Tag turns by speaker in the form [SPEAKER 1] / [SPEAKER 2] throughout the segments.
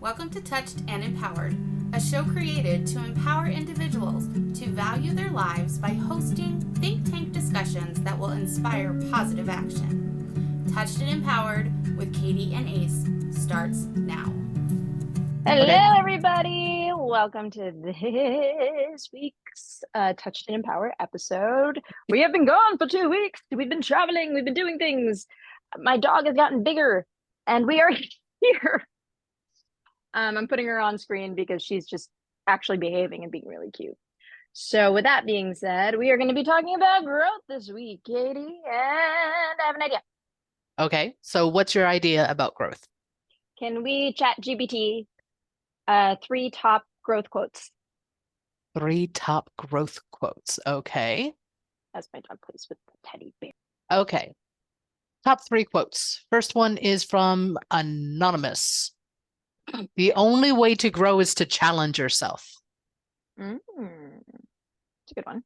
[SPEAKER 1] Welcome to Touched and Empowered, a show created to empower individuals to value their lives by hosting think tank discussions that will inspire positive action. Touched and Empowered with Katie and Ace starts now.
[SPEAKER 2] Hello, everybody. Welcome to this week's Touched and Empowered episode. We have been gone for 2 weeks. We've been traveling. We've been doing things. My dog has gotten bigger, and we are here. I'm putting her on screen because she's just actually behaving and being really cute. So with that being said, we are going to be talking about growth this week, Katie, and I have an idea.
[SPEAKER 3] Okay, so what's your idea about growth?
[SPEAKER 2] Can we chat GPT 3 top growth quotes?
[SPEAKER 3] 3 top growth quotes. Okay.
[SPEAKER 2] As my dog plays with the teddy bear.
[SPEAKER 3] Okay. Top 3 quotes. First one is from Anonymous. The only way to grow is to challenge yourself.
[SPEAKER 2] It's a good one.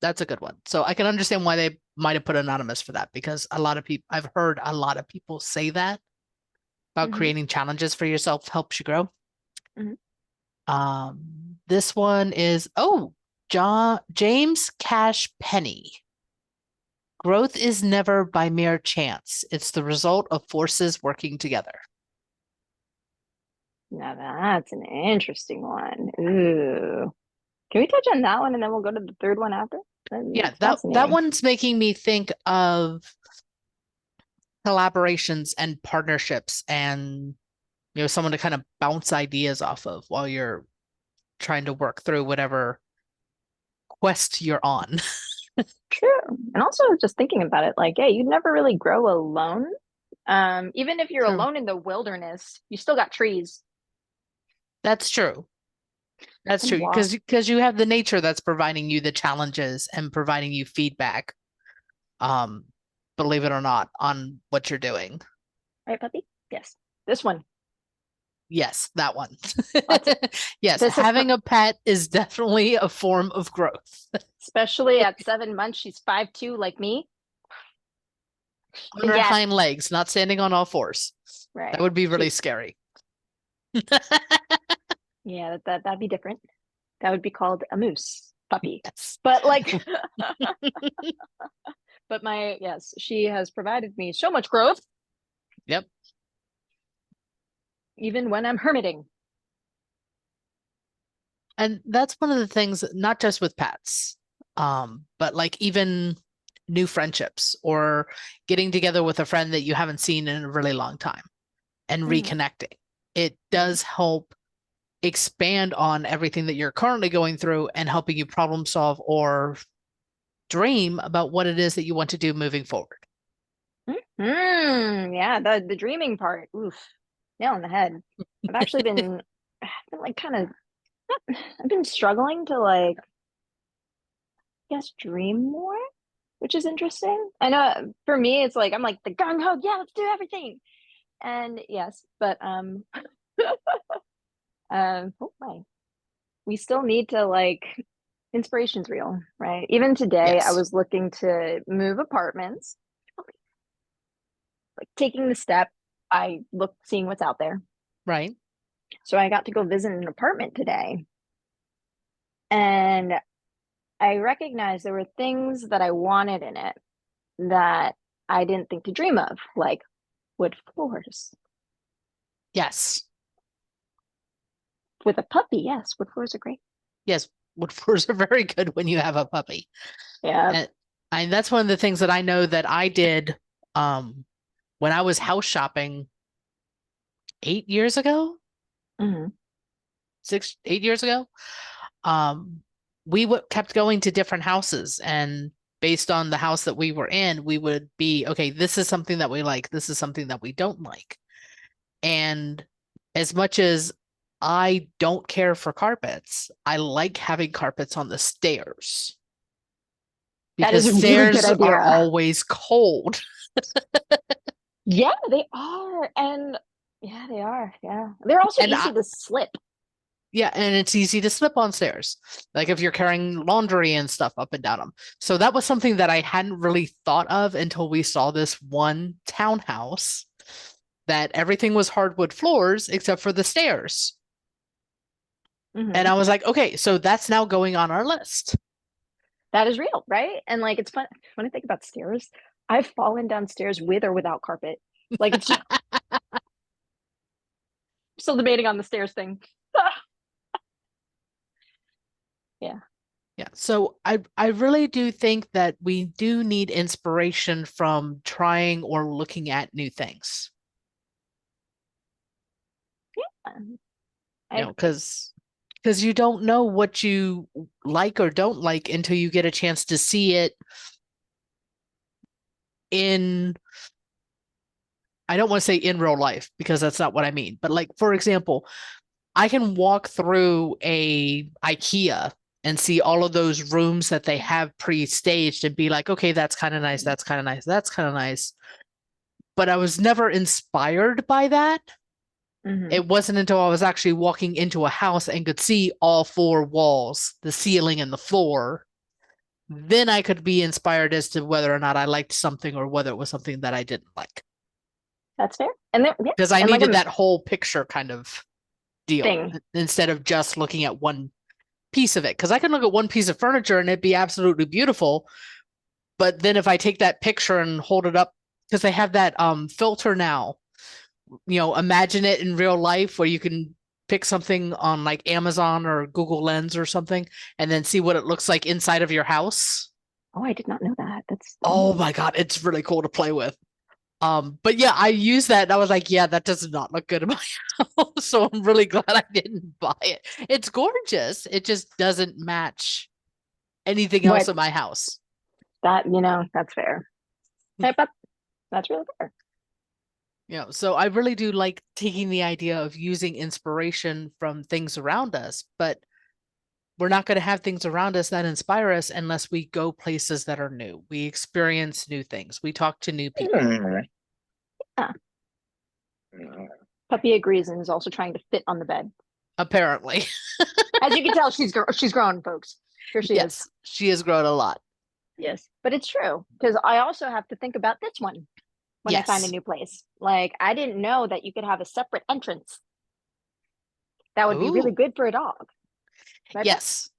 [SPEAKER 3] That's a good one. So I can understand why they might have put Anonymous for that, because a lot of people, I've heard a lot of people say that about creating challenges for yourself helps you grow. This one is, James Cash Penny. Growth is never by mere chance. It's the result of forces working together.
[SPEAKER 2] Now that's an interesting one. Ooh. Can we touch on that one and then we'll go to the third one after?
[SPEAKER 3] Yeah, that one's making me think of collaborations and partnerships and, you know, someone to kind of bounce ideas off of while you're trying to work through whatever quest you're on.
[SPEAKER 2] True. And also just thinking about it, like, yeah, you'd never really grow alone. Even if you're alone in the wilderness, you still got trees.
[SPEAKER 3] That's true. That's true. Because you have the nature that's providing you the challenges and providing you feedback. Believe it or not, on what you're doing.
[SPEAKER 2] Right, puppy? Yes. This one.
[SPEAKER 3] Yes, that one. Yes, having a pet is definitely a form of growth.
[SPEAKER 2] Especially at 7 months, she's 5'2", like me.
[SPEAKER 3] On her hind legs, not standing on all fours.
[SPEAKER 2] Right.
[SPEAKER 3] That would be really scary.
[SPEAKER 2] Yeah, that'd be different. That would be called a moose puppy.
[SPEAKER 3] Yes.
[SPEAKER 2] But like, but she has provided me so much growth.
[SPEAKER 3] Yep.
[SPEAKER 2] Even when I'm hermiting.
[SPEAKER 3] And that's one of the things, not just with pets, but like even new friendships or getting together with a friend that you haven't seen in a really long time and reconnecting. It does help expand on everything that you're currently going through and helping you problem solve or dream about what it is that you want to do moving forward.
[SPEAKER 2] Yeah, the dreaming part. Oof, nail on the head. I've actually been like kind of, I've been struggling to like, I guess, dream more, which is interesting. I know for me, it's like, I'm like the gung ho, yeah, let's do everything. And yes, but we still need to like, inspiration's real, right? Even today,
[SPEAKER 3] Yes.
[SPEAKER 2] I was looking to move apartments, like taking the step. I looked, seeing what's out there.
[SPEAKER 3] Right.
[SPEAKER 2] So I got to go visit an apartment today. And I recognized there were things that I wanted in it that I didn't think to dream of, like wood floors.
[SPEAKER 3] Yes.
[SPEAKER 2] With a puppy, yes, wood floors are great.
[SPEAKER 3] Yes, wood floors are very good when you have a puppy.
[SPEAKER 2] Yeah.
[SPEAKER 3] And that's one of the things that I know that I did when I was house shopping 8 years ago. 8 years ago. We kept going to different houses, and based on the house that we were in, we would be, okay, this is something that we like, this is something that we don't like. And as much as I don't care for carpets, I like having carpets on the stairs. Because
[SPEAKER 2] that is a really
[SPEAKER 3] stairs
[SPEAKER 2] good idea.
[SPEAKER 3] are always cold.
[SPEAKER 2] Yeah, they are. And yeah, they are. Yeah. They're also easy to slip.
[SPEAKER 3] Yeah, and it's easy to slip on stairs, like if you're carrying laundry and stuff up and down them. So that was something that I hadn't really thought of until we saw this one townhouse that everything was hardwood floors except for the stairs.
[SPEAKER 2] Mhm.
[SPEAKER 3] And I was like, okay, so that's now going on our list.
[SPEAKER 2] That is real, right? And like it's fun when I think about stairs, I've fallen downstairs with or without carpet. Like it's just still debating on the stairs thing. Yeah.
[SPEAKER 3] Yeah. So I really do think that we do need inspiration from trying or looking at new things.
[SPEAKER 2] I
[SPEAKER 3] Because you don't know what you like or don't like until you get a chance to see it in, I don't want to say in real life because that's not what I mean. But like, for example, I can walk through a IKEA and see all of those rooms that they have pre-staged and be like, okay, that's kind of nice. That's kind of nice. That's kind of nice. But I was never inspired by that.
[SPEAKER 2] Mhm.
[SPEAKER 3] It wasn't until I was actually walking into a house and could see all four walls, the ceiling and the floor. Then I could be inspired as to whether or not I liked something or whether it was something that I didn't like.
[SPEAKER 2] That's fair. And then yeah,
[SPEAKER 3] Because I
[SPEAKER 2] and like
[SPEAKER 3] needed
[SPEAKER 2] a
[SPEAKER 3] that whole picture kind of deal
[SPEAKER 2] thing.
[SPEAKER 3] instead of just looking at one piece of it. Because I can look at one piece of furniture and it'd be absolutely beautiful. But then if I take that picture and hold it up, because they have that filter now, imagine it in real life where you can pick something on like Amazon or Google Lens or something and then see what it looks like inside of your house.
[SPEAKER 2] Oh, I did not know that. That's
[SPEAKER 3] Oh my God, it's really cool to play with. But yeah, I used that and I was like, yeah, that does not look good in my house. So I'm really glad I didn't buy it. It's gorgeous. It just doesn't match anything else
[SPEAKER 2] what
[SPEAKER 3] in my house.
[SPEAKER 2] that that's fair. But that's really fair.
[SPEAKER 3] So I really do like taking the idea of using inspiration from things around us, but we're not going to have things around us that inspire us unless we go places that are new. We experience new things. We talk to new people.
[SPEAKER 2] Yeah. Puppy agrees and is also trying to fit on the bed.
[SPEAKER 3] Apparently.
[SPEAKER 2] As you can tell, she's grown, folks. Here she
[SPEAKER 3] Yes,
[SPEAKER 2] is.
[SPEAKER 3] she has grown a lot.
[SPEAKER 2] Yes, but it's true because I also have to think about this one when I find a
[SPEAKER 3] Yes.
[SPEAKER 2] new place. Like I didn't know that you could have a separate entrance. That would be really
[SPEAKER 3] Ooh,
[SPEAKER 2] good for a dog. Right, Beth?
[SPEAKER 3] yes.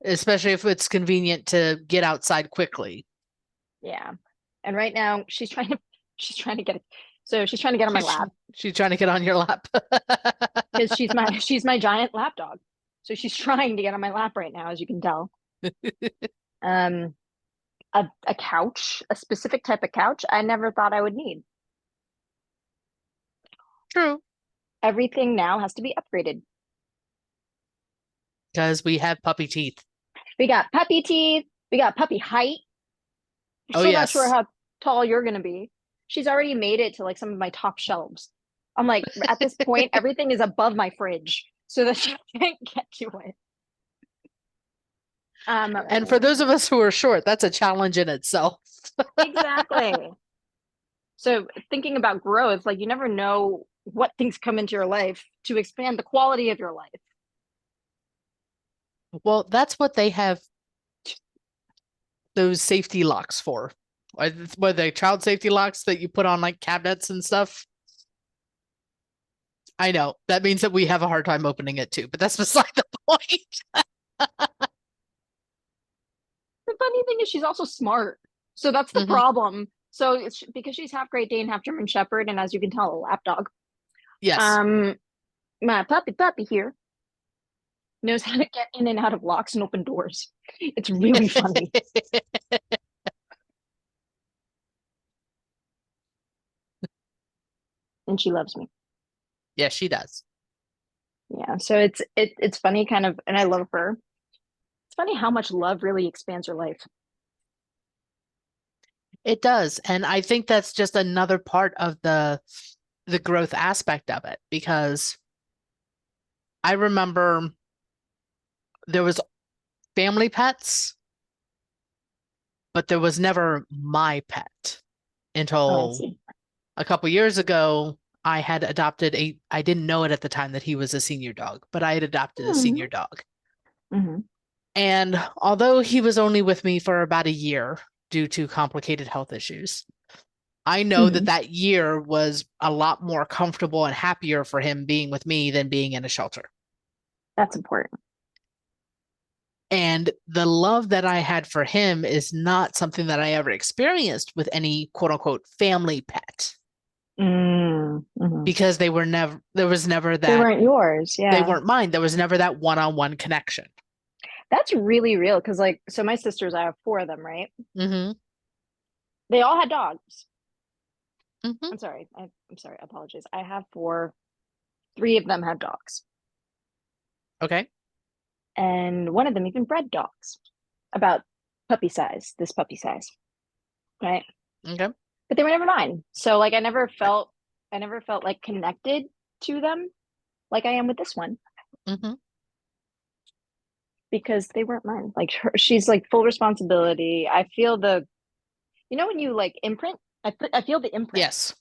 [SPEAKER 3] Especially if it's convenient to get outside quickly.
[SPEAKER 2] Yeah. And right now she's trying to get it. So she's trying to get on my lap
[SPEAKER 3] She's trying to get on your lap.
[SPEAKER 2] because she's my giant lap dog. So she's trying to get on my lap right now, as you can tell. Um, a couch, a specific type of couch, I never thought I would need.
[SPEAKER 3] True.
[SPEAKER 2] Everything now has to be upgraded.
[SPEAKER 3] Because we have puppy teeth.
[SPEAKER 2] We got puppy teeth. We got puppy height.
[SPEAKER 3] Oh,
[SPEAKER 2] Still not sure
[SPEAKER 3] yes.
[SPEAKER 2] how tall you're gonna be. She's already made it to like some of my top shelves. I'm like, at this point, everything is above my fridge so that she can't get to it.
[SPEAKER 3] And for those of us who are short, that's a challenge in itself.
[SPEAKER 2] Exactly. So thinking about growth, like you never know what things come into your life to expand the quality of your life.
[SPEAKER 3] Well, that's what they have those safety locks for. What the child safety locks that you put on like cabinets and stuff. I know that means that we have a hard time opening it too, but that's beside the point.
[SPEAKER 2] The funny thing is she's also smart. So that's the problem. So it's because she's half Great Dane, half German Shepherd, and as you can tell, a lap dog.
[SPEAKER 3] Yes.
[SPEAKER 2] My puppy here knows how to get in and out of locks and open doors. It's really funny. And she loves me.
[SPEAKER 3] Yes, she does.
[SPEAKER 2] Yeah. So it's funny kind of, and I love her. It's funny how much love really expands your life.
[SPEAKER 3] It does. And I think that's just another part of the growth aspect of it because I remember there was family pets, but there was never my pet
[SPEAKER 2] Oh, I
[SPEAKER 3] until
[SPEAKER 2] see.
[SPEAKER 3] a couple years ago. I had adopted I didn't know it at the time that he was a senior dog, but I had adopted a senior dog.
[SPEAKER 2] Mm-hmm.
[SPEAKER 3] And although he was only with me for about a year due to complicated health issues, I know that that year was a lot more comfortable and happier for him being with me than being in a shelter.
[SPEAKER 2] That's important.
[SPEAKER 3] And the love that I had for him is not something that I ever experienced with any quote unquote family pet. Because there was never that.
[SPEAKER 2] They weren't yours. Yeah.
[SPEAKER 3] They weren't mine. There was never that one-on-one connection.
[SPEAKER 2] That's really real. Because like, so my sisters, I have 4 of them, right?
[SPEAKER 3] Mm-hmm.
[SPEAKER 2] They all had dogs.
[SPEAKER 3] Mm-hmm.
[SPEAKER 2] I'm sorry. I apologize. I have 4. 3 of them had dogs.
[SPEAKER 3] Okay.
[SPEAKER 2] And one of them even bred dogs. About this puppy size. Right?
[SPEAKER 3] Okay.
[SPEAKER 2] But they were never mine. So like I never felt like connected to them like I am with this one.
[SPEAKER 3] Mm-hmm.
[SPEAKER 2] Because they weren't mine. Like she's like full responsibility. I feel when you like imprint, I feel the imprint.
[SPEAKER 3] Yes.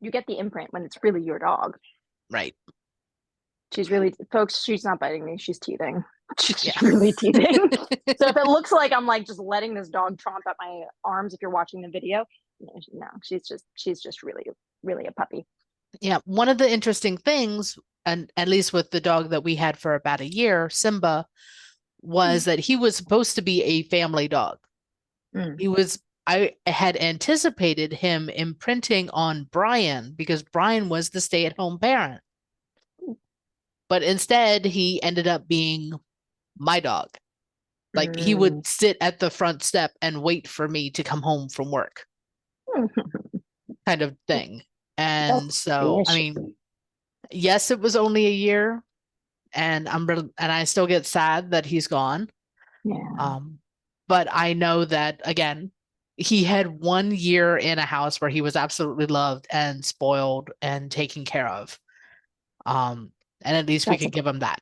[SPEAKER 2] You get the imprint when it's really your dog.
[SPEAKER 3] Right.
[SPEAKER 2] She's not biting me. She's teething. She's
[SPEAKER 3] Yeah.
[SPEAKER 2] really teething. So if it looks like I'm like just letting this dog tromp at my arms, if you're watching the video, no, she's just really, really a puppy.
[SPEAKER 3] Yeah. One of the interesting things, and at least with the dog that we had for about a year, Simba, was that he was supposed to be a family dog. I had anticipated him imprinting on Brian because Brian was the stay-at-home parent. But instead, he ended up being my dog. Like he would sit at the front step and wait for me to come home from work. Kind of thing. And so, I mean, yes, it was only a year, and I still get sad that he's gone.
[SPEAKER 2] Yeah.
[SPEAKER 3] But I know that again, he had 1 year in a house where he was absolutely loved and spoiled and taken care of. And at least we could give him that.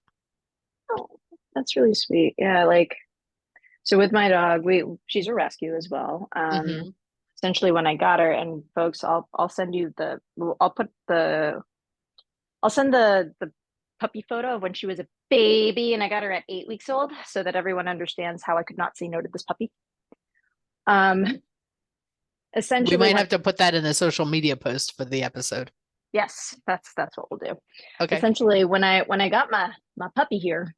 [SPEAKER 2] Oh, that's really sweet. Yeah, like so with my dog, she's a rescue as well. Essentially when I got her, and folks, I'll send you I'll send the puppy photo of when she was a baby and I got her at 8 weeks old so that everyone understands how I could not say no to this puppy. Essentially
[SPEAKER 3] we might have to put that in a social media post for the episode.
[SPEAKER 2] Yes, that's what we'll do.
[SPEAKER 3] Okay.
[SPEAKER 2] Essentially when I got my puppy here,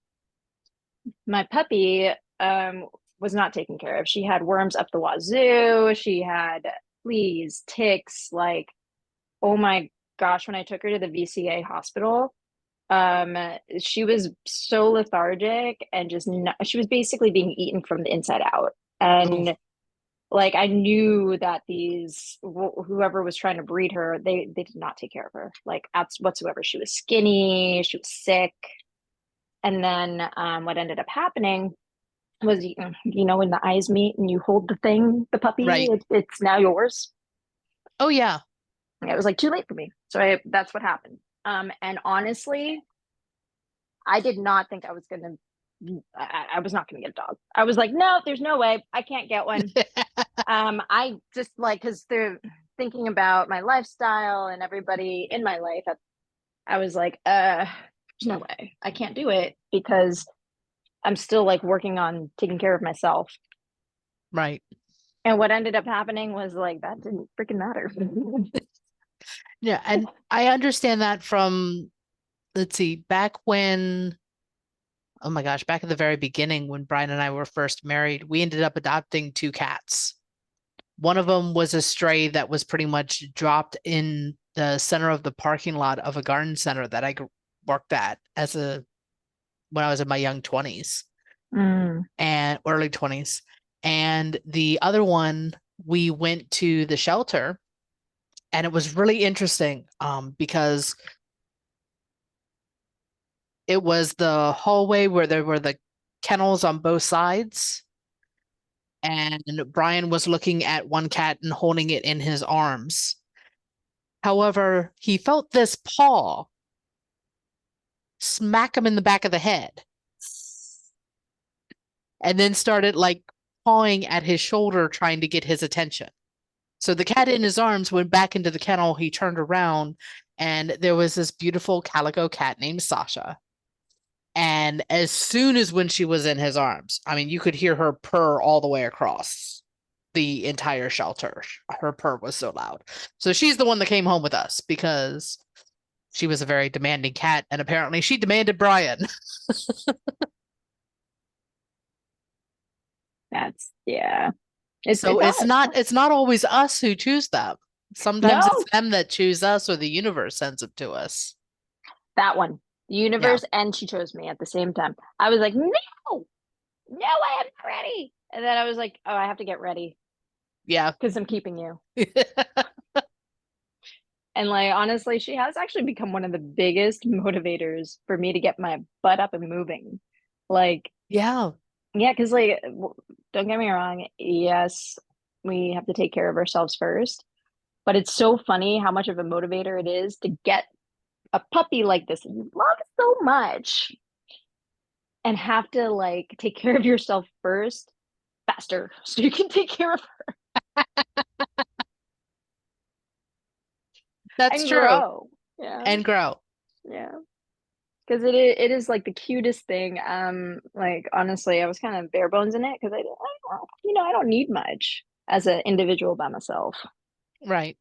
[SPEAKER 2] my puppy was not taken care of. She had worms up the wazoo. She had fleas, ticks, like, oh my gosh, when I took her to the VCA hospital, she was so lethargic and she was basically being eaten from the inside out. And
[SPEAKER 3] Ooh.
[SPEAKER 2] like I knew that whoever was trying to breed her, they did not take care of her like whatsoever. She was skinny, she was sick. And then what ended up happening was, when the eyes meet and you hold the puppy,
[SPEAKER 3] right.
[SPEAKER 2] It's now yours.
[SPEAKER 3] Oh yeah.
[SPEAKER 2] It was like too late for me. So that's what happened. And honestly, I did not think I was not going to get a dog. I was like, no, there's no way. I can't get one. I just like, because they're thinking about my lifestyle and everybody in my life. I was like, there's no way. I can't do it because I'm still like working on taking care of myself.
[SPEAKER 3] Right.
[SPEAKER 2] And what ended up happening was like, that didn't freaking matter.
[SPEAKER 3] Yeah. And I understand that from, let's see, back at the very beginning when Brian and I were first married, we ended up adopting 2 cats. One of them was a stray that was pretty much dropped in the center of the parking lot of a garden center that I worked at when I was in my young 20s and early 20s. And the other one, we went to the shelter, and it was really interesting because it was the hallway where there were the kennels on both sides. And Brian was looking at one cat and holding it in his arms. However, he felt this paw smack him in the back of the head. And then started like pawing at his shoulder, trying to get his attention. So the cat in his arms went back into the kennel. He turned around, and there was this beautiful calico cat named Sasha. And as soon as when she was in his arms, I mean, you could hear her purr all the way across the entire shelter. Her purr was so loud. So she's the one that came home with us because she was a very demanding cat, and apparently she demanded Brian.
[SPEAKER 2] That's yeah.
[SPEAKER 3] So it's not always us who choose them. Sometimes
[SPEAKER 2] No,
[SPEAKER 3] it's them that choose us, or the universe sends them to us.
[SPEAKER 2] that one. The universe and she chose me at the same time. I was like, no, I am not ready. And then I was like, oh, I have to get ready
[SPEAKER 3] Yeah.
[SPEAKER 2] because I'm keeping you. And like honestly, she has actually become one of the biggest motivators for me to get my butt up and moving. Like,
[SPEAKER 3] Yeah.
[SPEAKER 2] yeah, because like, don't get me wrong. Yes, we have to take care of ourselves first, but it's so funny how much of a motivator it is to get a puppy like this that you love so much and have to like take care of yourself first faster so you can take care of her
[SPEAKER 3] That's
[SPEAKER 2] and
[SPEAKER 3] true.
[SPEAKER 2] grow. Yeah.
[SPEAKER 3] And grow.
[SPEAKER 2] Yeah. Because it is like the cutest thing. Like honestly, I was kind of bare bones in it because I don't need much as an individual by myself.
[SPEAKER 3] Right.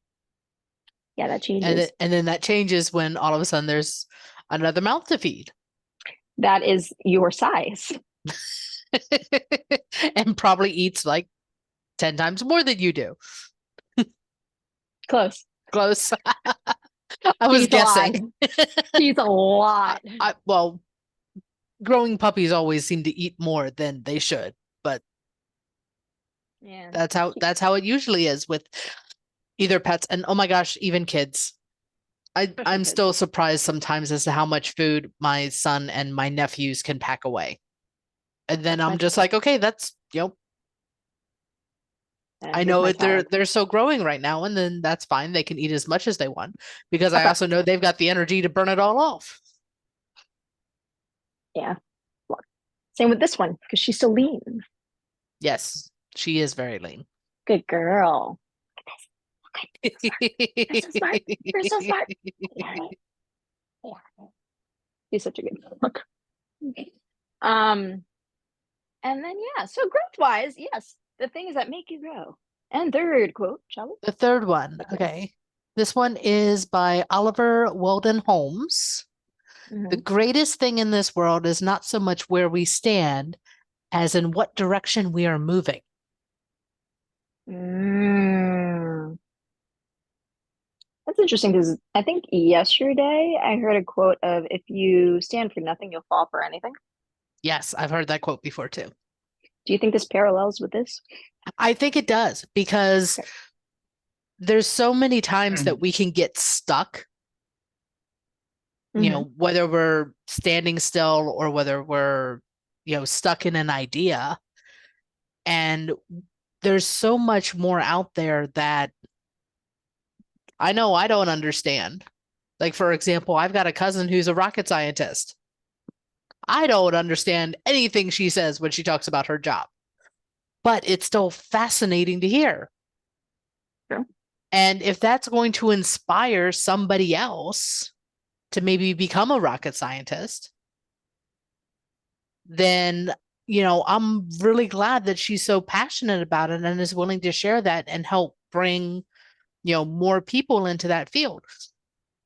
[SPEAKER 2] Yeah, that changes.
[SPEAKER 3] And then that changes when all of a sudden there's another mouth to feed.
[SPEAKER 2] That is your size.
[SPEAKER 3] And probably eats like 10 times more than you do.
[SPEAKER 2] Close.
[SPEAKER 3] Close. I was guessing.
[SPEAKER 2] He's a lot.
[SPEAKER 3] Well, growing puppies always seem to eat more than they should, but
[SPEAKER 2] Yeah.
[SPEAKER 3] that's how it usually is with either pets and oh my gosh, even kids. I'm still surprised sometimes as to how much food my son and my nephews can pack away. And then I'm just like, okay, that's I know they're still growing right now, and then that's fine. They can eat as much as they want because I also know they've got the energy to burn it all off.
[SPEAKER 2] Yeah. Same with this one because she's so lean.
[SPEAKER 3] Yes, she is very lean.
[SPEAKER 2] Good girl. You're so smart. You're so smart. Yeah. He's such a good dog. And then so growth wise, yes, the things that make you grow. And third quote, shall we?
[SPEAKER 3] The third one. Okay. This one is by Oliver Weldon Holmes. The greatest thing in this world is not so much where we stand as in what direction we are moving.
[SPEAKER 2] That's interesting because I think yesterday I heard a quote of if you stand for nothing, you'll fall for anything.
[SPEAKER 3] Yes, I've heard that quote before too.
[SPEAKER 2] Do you think this parallels with this?
[SPEAKER 3] I think it does because there's so many times that we can get stuck, whether we're standing still or whether we're, stuck in an idea. And there's so much more out there that I know I don't understand. Like, for example, I've got a cousin who's a rocket scientist. I don't understand anything she says when she talks about her job, but it's still fascinating to hear.
[SPEAKER 2] Sure.
[SPEAKER 3] And if that's going to inspire somebody else to maybe become a rocket scientist, then, I'm really glad that she's so passionate about it and is willing to share that and help bring, more people into that field.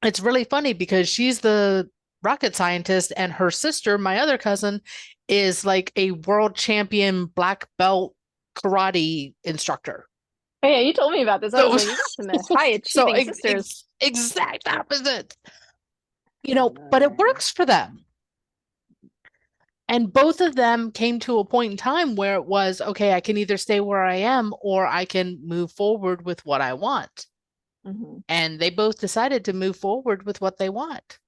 [SPEAKER 3] It's really funny because she's the rocket scientist and her sister, my other cousin, is like a world champion black belt karate instructor.
[SPEAKER 2] Oh, yeah, you told me about this. I was like, you got some high achieving sisters.
[SPEAKER 3] Exact opposite. But it works for them. And both of them came to a point in time where it was, okay, I can either stay where I am or I can move forward with what I want. And they both decided to move forward with what they want,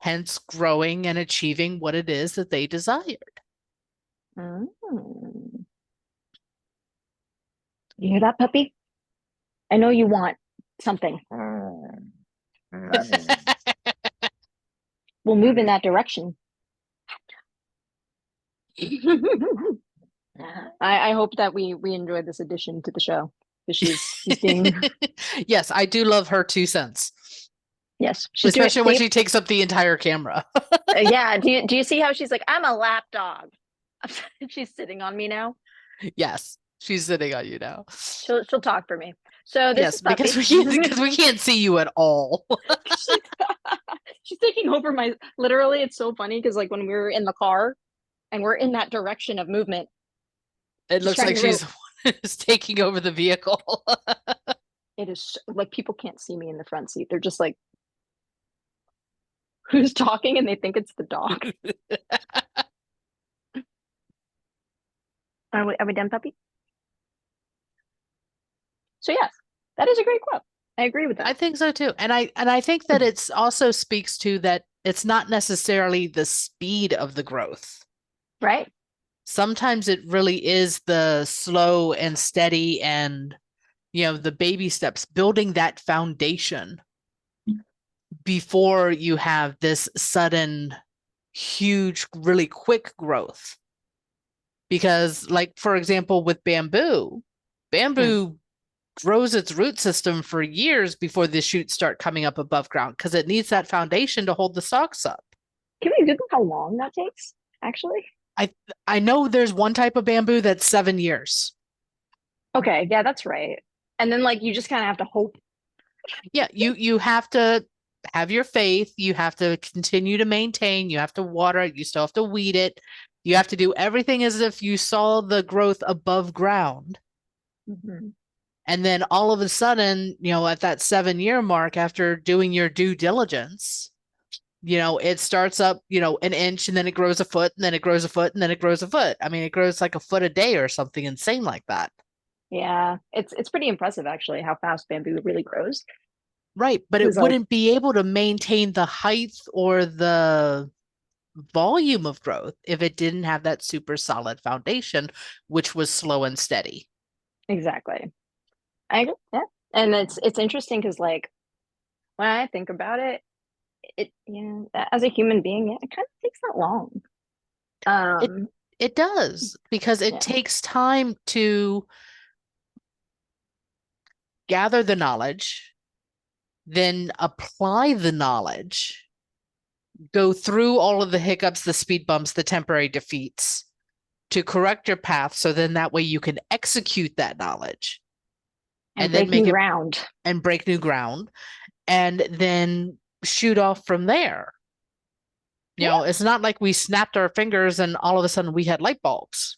[SPEAKER 3] hence growing and achieving what it is that they desired.
[SPEAKER 2] You hear that, puppy? I know you want something. We'll move in that direction. I hope that we enjoyed this addition to the show because she's being
[SPEAKER 3] Yes, I do love her 2 cents.
[SPEAKER 2] Yes,
[SPEAKER 3] especially when she takes up the entire camera.
[SPEAKER 2] Yeah, do you see how she's like, I'm a lap dog? She's sitting on me now.
[SPEAKER 3] Yes, She's sitting on you now.
[SPEAKER 2] She'll talk for me. So this
[SPEAKER 3] Yes,
[SPEAKER 2] is Puppy.
[SPEAKER 3] because we can't see you at all.
[SPEAKER 2] She's taking over my. Literally, it's so funny because like when we were in the car and we're in that direction of movement,
[SPEAKER 3] It
[SPEAKER 2] she's
[SPEAKER 3] looks
[SPEAKER 2] trying
[SPEAKER 3] like
[SPEAKER 2] to
[SPEAKER 3] she's the one who's taking over the vehicle.
[SPEAKER 2] it is like people can't see me in the front seat. They're just like, who's talking, and they think it's the dog. Are we done, Puppy? So yes, that is a great quote. I agree with that.
[SPEAKER 3] I think so too. And I think that it's also speaks to that it's not necessarily the speed of the growth.
[SPEAKER 2] Right?
[SPEAKER 3] Sometimes it really is the slow and steady and, the baby steps, building that foundation before you have this sudden, huge, really quick growth. Because, like, for example, with bamboo grows its root system for years before the shoots start coming up above ground because it needs that foundation to hold the stalks up.
[SPEAKER 2] Can we Google how long that takes, actually?
[SPEAKER 3] I know there's one type of bamboo that's 7 years.
[SPEAKER 2] Okay, yeah, that's right. And then like you just kind of have to hope.
[SPEAKER 3] Yeah, you have to have your faith. You have to continue to maintain. You have to water it. You still have to weed it. You have to do everything as if you saw the growth above ground.
[SPEAKER 2] Mm-hmm.
[SPEAKER 3] And then all of a sudden, at that 7-year mark, after doing your due diligence, it starts up, an inch and then it grows a foot and then it grows a foot and then it grows a foot. I mean, it grows like a foot a day or something insane like that.
[SPEAKER 2] Yeah, it's pretty impressive actually how fast bamboo really grows.
[SPEAKER 3] Right, but it wouldn't be able to maintain the height or the volume of growth if it didn't have that super solid foundation, which was slow and steady.
[SPEAKER 2] Exactly. I agree. Yeah. And it's interesting because like when I think about it, as a human being, it kind of takes that long.
[SPEAKER 3] It does, because it takes time to gather the knowledge, then apply the knowledge, go through all of the hiccups, the speed bumps, the temporary defeats to correct your path. So then that way you can execute that knowledge
[SPEAKER 2] and then break new ground
[SPEAKER 3] and break new ground and then shoot off from there. It's not like we snapped our fingers and all of a sudden we had light bulbs.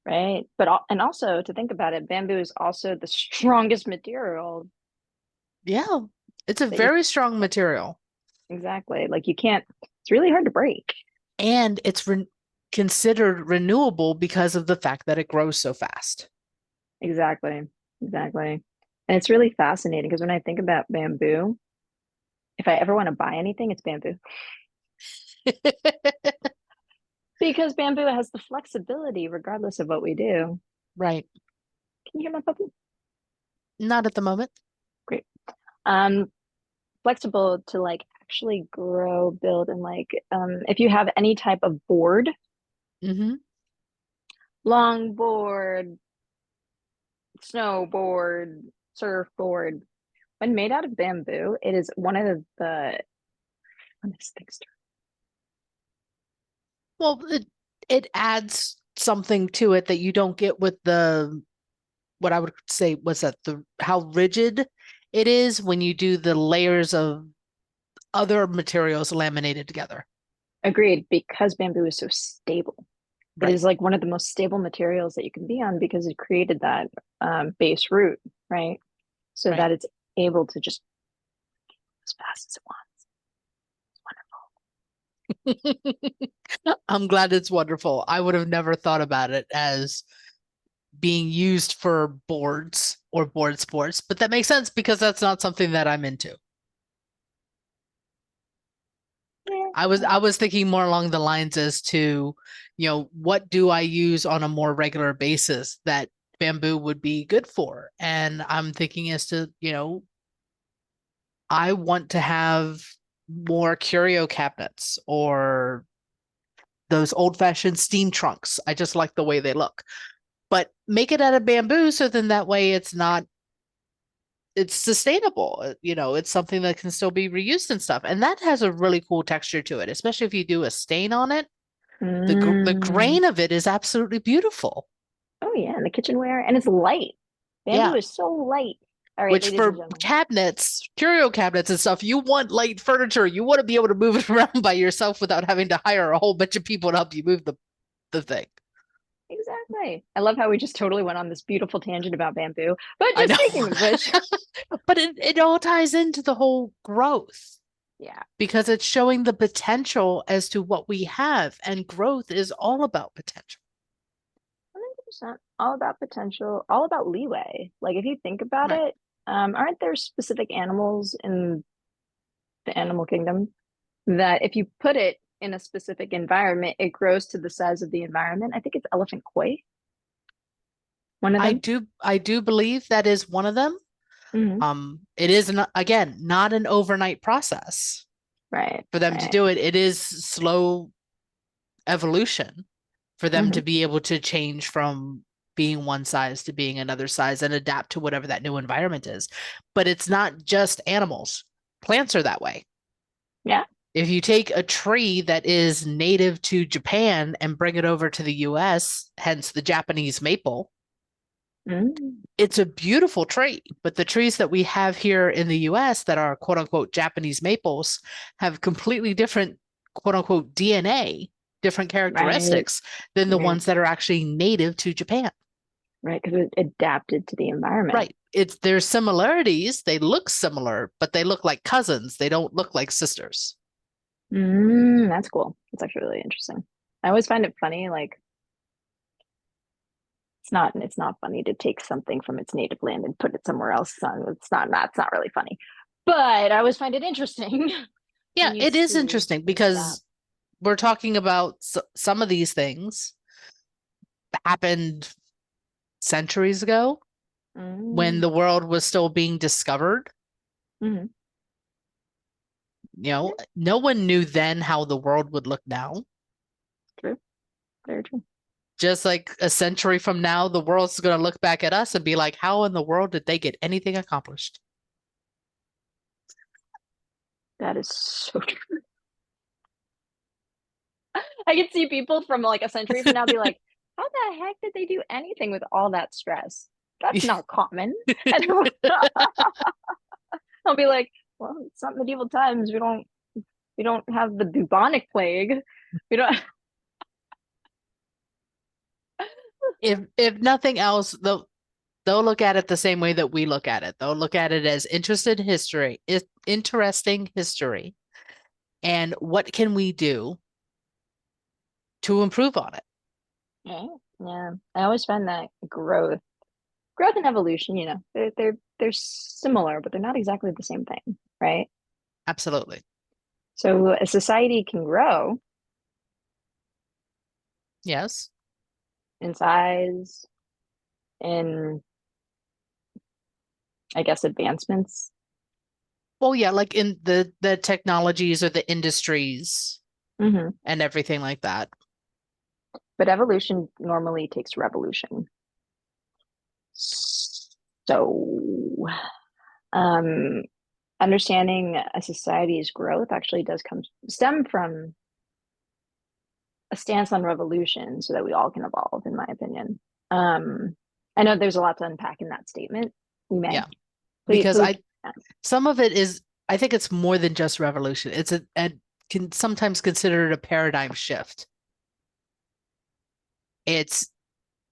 [SPEAKER 2] Right. And also to think about it, bamboo is also the strongest material.
[SPEAKER 3] Yeah. It's a very strong material.
[SPEAKER 2] Exactly. Like it's really hard to break.
[SPEAKER 3] And it's considered renewable because of the fact that it grows so fast.
[SPEAKER 2] Exactly. And it's really fascinating because when I think about bamboo, if I ever want to buy anything, it's bamboo. Because bamboo has the flexibility regardless of what we do.
[SPEAKER 3] Right.
[SPEAKER 2] Can you hear my puppy?
[SPEAKER 3] Not at the moment.
[SPEAKER 2] Great. Flexible to like actually grow, build, and like if you have any type of board, longboard, snowboard, surfboard, when made out of bamboo, it is one of the things.
[SPEAKER 3] Well, it adds something to it that you don't get with what I would say was that how rigid it is when you do the layers of other materials laminated together.
[SPEAKER 2] Agreed, because bamboo is so stable. Right. It is like one of the most stable materials that you can be on because it created that base root, right? So that it's able to just as fast as it wants.
[SPEAKER 3] I'm glad it's wonderful. I would have never thought about it as being used for boards or board sports, but that makes sense because that's not something that I'm into. I was thinking more along the lines as to, what do I use on a more regular basis that bamboo would be good for? And I'm thinking as to, I want to have more curio cabinets or those old-fashioned steam trunks. I just like the way they look. But make it out of bamboo so then that way it's sustainable. It's something that can still be reused and stuff. And that has a really cool texture to it, especially if you do a stain on it. The grain of it is absolutely beautiful.
[SPEAKER 2] Oh yeah, and the kitchenware, and it's light. Bamboo
[SPEAKER 3] Yeah.
[SPEAKER 2] is so light. All right,
[SPEAKER 3] Which
[SPEAKER 2] ladies and
[SPEAKER 3] for
[SPEAKER 2] gentlemen.
[SPEAKER 3] cabinets, curio cabinets and stuff, you want light furniture. You want to be able to move it around by yourself without having to hire a whole bunch of people to help you move the thing.
[SPEAKER 2] Exactly. I love how we just totally went on this beautiful tangent about bamboo. But
[SPEAKER 3] I
[SPEAKER 2] just
[SPEAKER 3] know.
[SPEAKER 2] speaking of which,
[SPEAKER 3] But it all ties into the whole growth
[SPEAKER 2] yeah,
[SPEAKER 3] because it's showing the potential as to what we have, and growth is all about potential.
[SPEAKER 2] 100% all about potential, all about leeway. Like if you think about
[SPEAKER 3] Right.
[SPEAKER 2] it, aren't there specific animals in the animal kingdom that if you put it in a specific environment, it grows to the size of the environment? I think it's elephant koi, one of them.
[SPEAKER 3] I do believe that is one of them.
[SPEAKER 2] Hmm.
[SPEAKER 3] It is not, again, not an overnight process
[SPEAKER 2] Right,
[SPEAKER 3] for them to
[SPEAKER 2] right.
[SPEAKER 3] do it. It is slow evolution for them
[SPEAKER 2] Hmm.
[SPEAKER 3] to be able to change from being one size to being another size and adapt to whatever that new environment is. But it's not just animals. Plants are that way.
[SPEAKER 2] Yeah.
[SPEAKER 3] If you take a tree that is native to Japan and bring it over to the US, hence the Japanese maple,
[SPEAKER 2] Mm.
[SPEAKER 3] it's a beautiful tree. But the trees that we have here in the US that are quote unquote Japanese maples have completely different quote unquote DNA, different
[SPEAKER 2] Right,
[SPEAKER 3] characteristics than the
[SPEAKER 2] right,
[SPEAKER 3] ones that are actually native to Japan.
[SPEAKER 2] right. Because it adapted to the environment.
[SPEAKER 3] Right. There's similarities. They look similar, but they look like cousins. They don't look like sisters.
[SPEAKER 2] That's cool. That's actually really interesting. I always find it funny, like it's not funny to take something from its native land and put it somewhere else. So that's not really funny. But I always find it interesting
[SPEAKER 3] Yeah,
[SPEAKER 2] when you
[SPEAKER 3] it is
[SPEAKER 2] see
[SPEAKER 3] interesting
[SPEAKER 2] things like that.
[SPEAKER 3] because we're talking about some of these things happened centuries ago when
[SPEAKER 2] Mm,
[SPEAKER 3] the world was still being discovered.
[SPEAKER 2] mhm.
[SPEAKER 3] No one knew then how the world would look now.
[SPEAKER 2] True. Very true.
[SPEAKER 3] Just like a century from now, the world's going to look back at us and be like, how in the world did they get anything accomplished?
[SPEAKER 2] That is so true. I can see people from like a century from now be like, how the heck did they do anything with all that stress? That's not common. And I'll be like, well, it's not medieval times. We don't have the bubonic plague. We don't.
[SPEAKER 3] If nothing else, they'll look at it the same way that we look at it. They'll look at it as interesting history, and what can we do to improve on it?
[SPEAKER 2] Yeah, yeah. I always find that growth and evolution, they're similar, but they're not exactly the same thing, right?
[SPEAKER 3] Absolutely.
[SPEAKER 2] So a society can grow
[SPEAKER 3] Yes.
[SPEAKER 2] in size, in I guess advancements.
[SPEAKER 3] Well, yeah, like in the technologies or the industries
[SPEAKER 2] Hmm.
[SPEAKER 3] and everything like that.
[SPEAKER 2] But evolution normally takes revolution. So, um, understanding a society's growth actually does stem from a stance on revolution so that we all can evolve, in my opinion. Um, I know there's a lot to unpack in that statement. We may.
[SPEAKER 3] Yeah.
[SPEAKER 2] Please,
[SPEAKER 3] Because
[SPEAKER 2] please.
[SPEAKER 3] some of it is, I think it's more than just revolution. It's a can sometimes consider it a paradigm shift. It's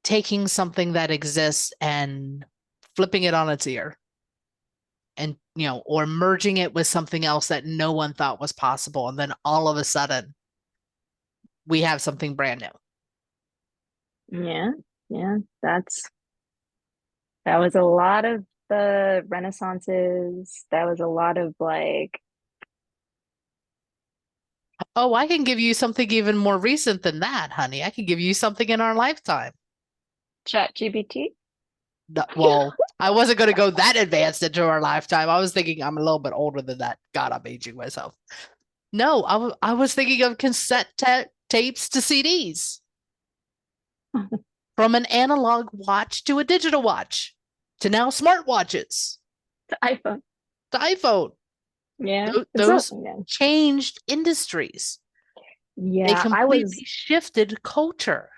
[SPEAKER 3] taking something that exists and flipping it on its ear, and or merging it with something else that no one thought was possible, and then all of a sudden we have something brand new.
[SPEAKER 2] Yeah, yeah. That was a lot of the Renaissances. That was a lot of like,
[SPEAKER 3] Oh, I can give you something even more recent than that, honey. I can give you something in our lifetime.
[SPEAKER 2] Chat GPT.
[SPEAKER 3] Well, I wasn't going to go that advanced into our lifetime. I was thinking I'm a little bit older than that. God, I'm aging myself. No, I was thinking of cassette tapes to CDs, from an analog watch to a digital watch to now smartwatches
[SPEAKER 2] The iPhone.
[SPEAKER 3] to iPhone.
[SPEAKER 2] Yeah.
[SPEAKER 3] Those
[SPEAKER 2] Yeah.
[SPEAKER 3] changed industries. They
[SPEAKER 2] Yeah, I was
[SPEAKER 3] completely shifted culture.